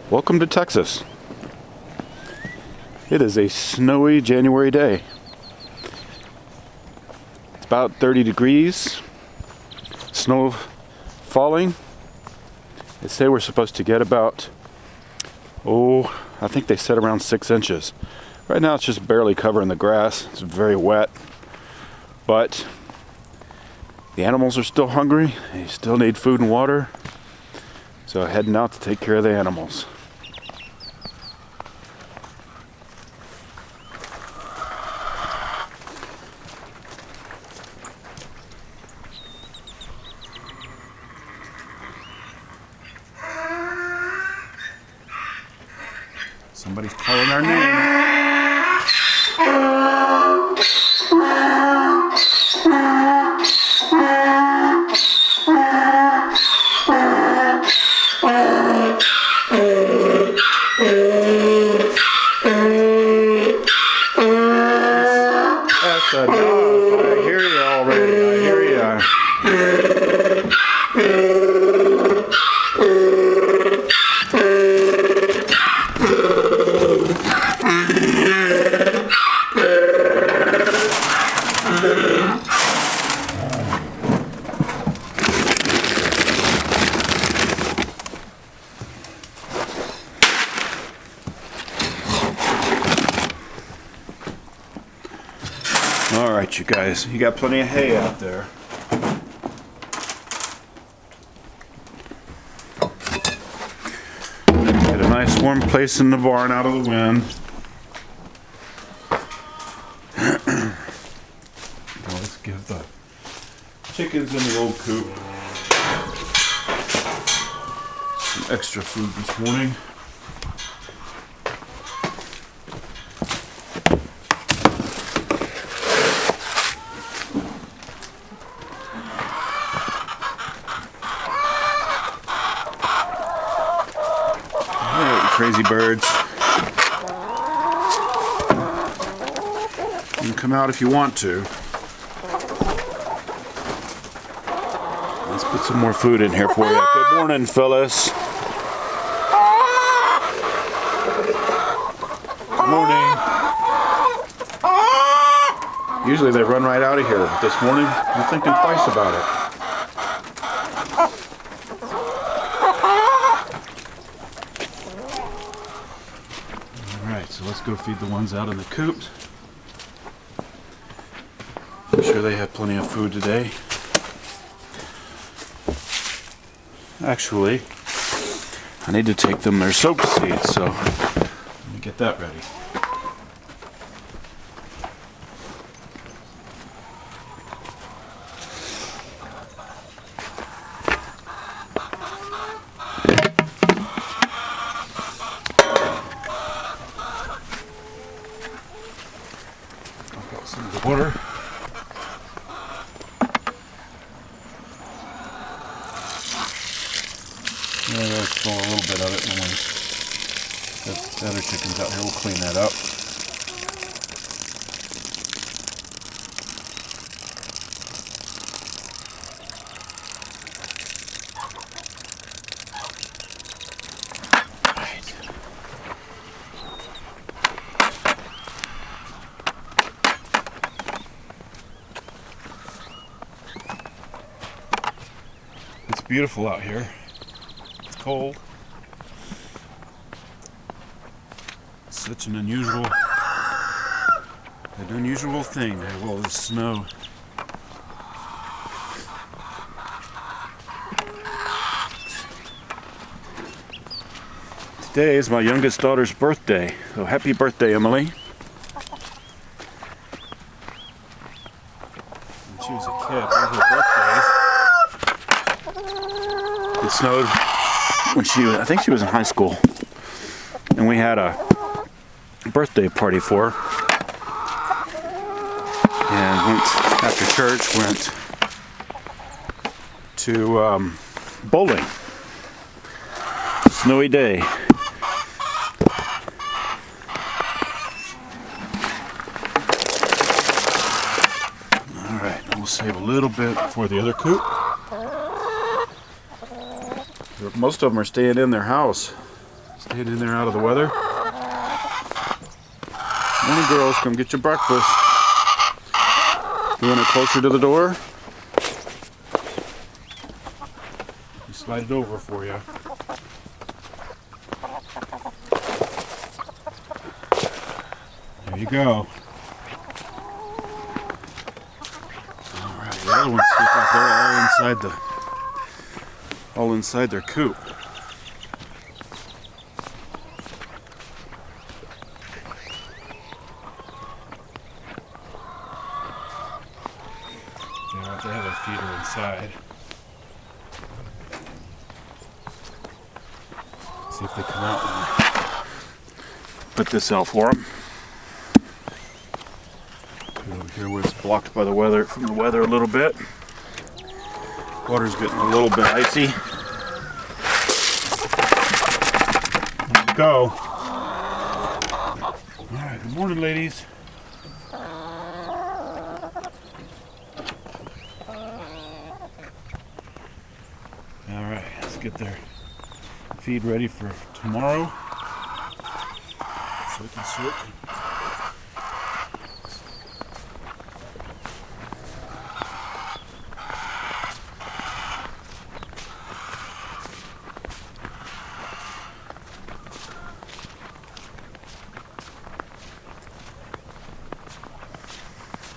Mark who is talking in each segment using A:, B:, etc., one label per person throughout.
A: Welcome to Texas. It is a snowy January day. It's about 30 degrees. Snow falling. They say we're supposed to get about, I think they said around 6 inches. Right now it's just barely covering the grass. It's very wet. But the animals are still hungry. They still need food and water. So heading out to take care of the animals. Somebody's calling our name. That's enough. I hear you already. I hear you. All right, you guys, you got plenty of hay out there. Get a nice warm place in the barn out of the wind. Now let's give the chickens in the old coop some extra food this morning. Crazy birds. You can come out if you want to. Let's put some more food in here for you. Good morning, fellas. Good morning. Usually they run right out of here, but this morning I'm thinking twice about it. Alright, so let's go feed the ones out in the coops. I'm sure they have plenty of food today. Actually, I need to take them their soap seeds, so let me get that ready. Some of the water. Yeah, let's throw a little bit of it when we get the other chickens out here. We'll clean that up. It's beautiful out here. It's cold. It's such an unusual thing to have all this snow. Today is my youngest daughter's birthday, so happy birthday, Emily. When she was a kid, one of her birthdays, it snowed when I think she was in high school, and we had a birthday party for her, and after church went to bowling. Snowy day. Alright, we'll save a little bit for the other coop. Most of them are staying in their house. Staying in there out of the weather. Morning, girls, come get your breakfast. You want it closer to the door? We slide it over for you. There you go. Alright, the other ones look like they're all inside their coop. They have a feeder inside. See if they come out when I put this out for them. Over here where it's blocked by the weather, from the weather a little bit. Water's getting a little bit icy. There we go. Alright, good morning, ladies. Alright, let's get their feed ready for tomorrow. So we can soak.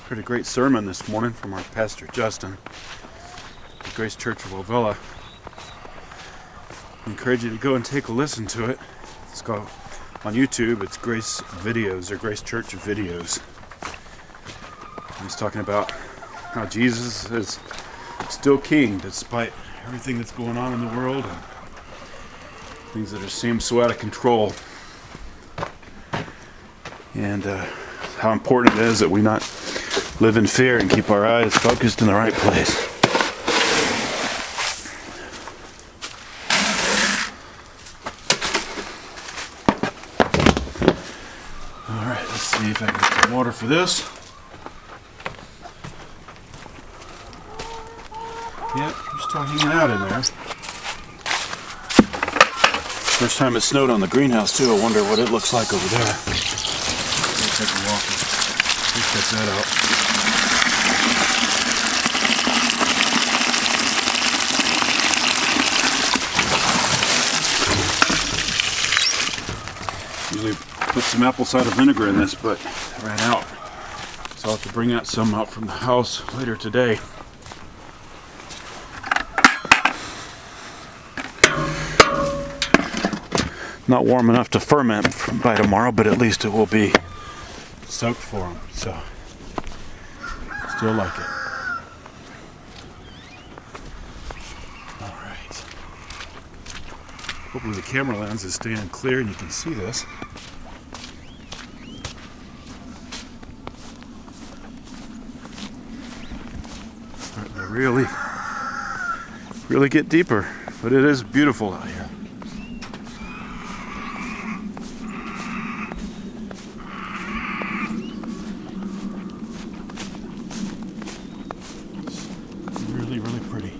A: Heard a great sermon this morning from our pastor Justin at Grace Church of Ovella. I encourage you to go and take a listen to it. It's called on YouTube. It's Grace Videos or Grace Church Videos. And he's talking about how Jesus is still king despite everything that's going on in the world and things that seem so out of control. And how important it is that we not live in fear and keep our eyes focused in the right place. Alright, let's see if I can get some water for this. Yep, they're still hanging out in there. First time it snowed on the greenhouse too. I wonder what it looks like over there. Let's take a walk. Let's check that out. Usually put some apple cider vinegar in this, but I ran out. So I'll have to bring out some out from the house later today. Not warm enough to ferment by tomorrow, but at least it will be soaked for them. So still like it. Alright. Hopefully the camera lens is staying clear and you can see this. Starting to really get deeper, but it is beautiful out here. Really pretty.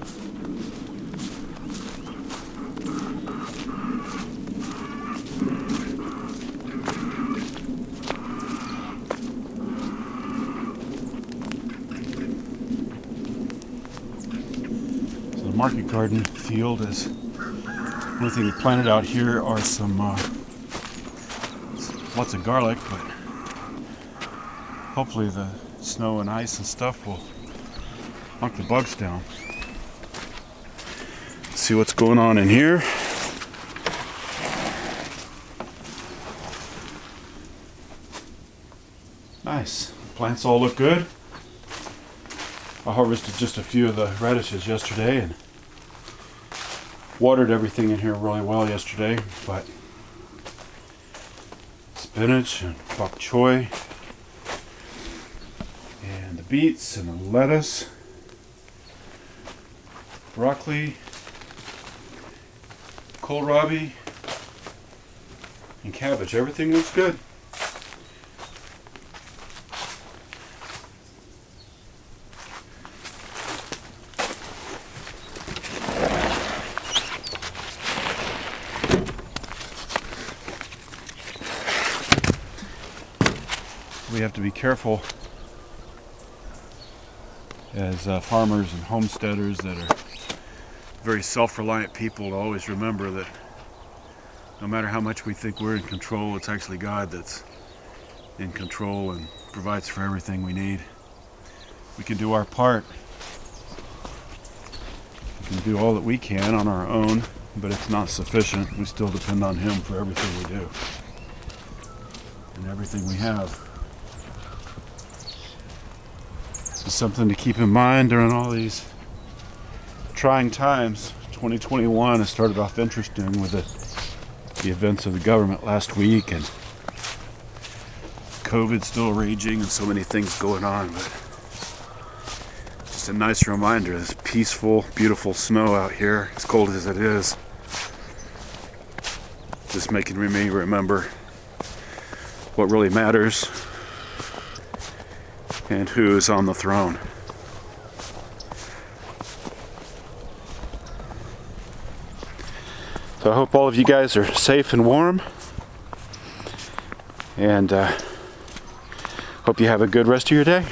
A: So the market garden field is one thing planted out here are some lots of garlic, but hopefully the snow and ice and stuff will knock the bugs down. Let's see what's going on in here. Nice. Plants all look good. I harvested just a few of the radishes yesterday and watered everything in here really well yesterday, but spinach and bok choy and the beets and the lettuce, broccoli, kohlrabi, and cabbage. Everything looks good. we have to be careful as farmers and homesteaders that are very self-reliant people to always remember that no matter how much we think we're in control, it's actually God that's in control and provides for everything we need. We can do our part. We can do all that we can on our own, but it's not sufficient. We still depend on Him for everything we do and everything we have. It's something to keep in mind during all these trying times. 2021 has started off interesting with the events of the government last week, and COVID still raging and so many things going on, but just a nice reminder, this peaceful, beautiful snow out here, as cold as it is, just making me remember what really matters and who is on the throne. So I hope all of you guys are safe and warm, and hope you have a good rest of your day.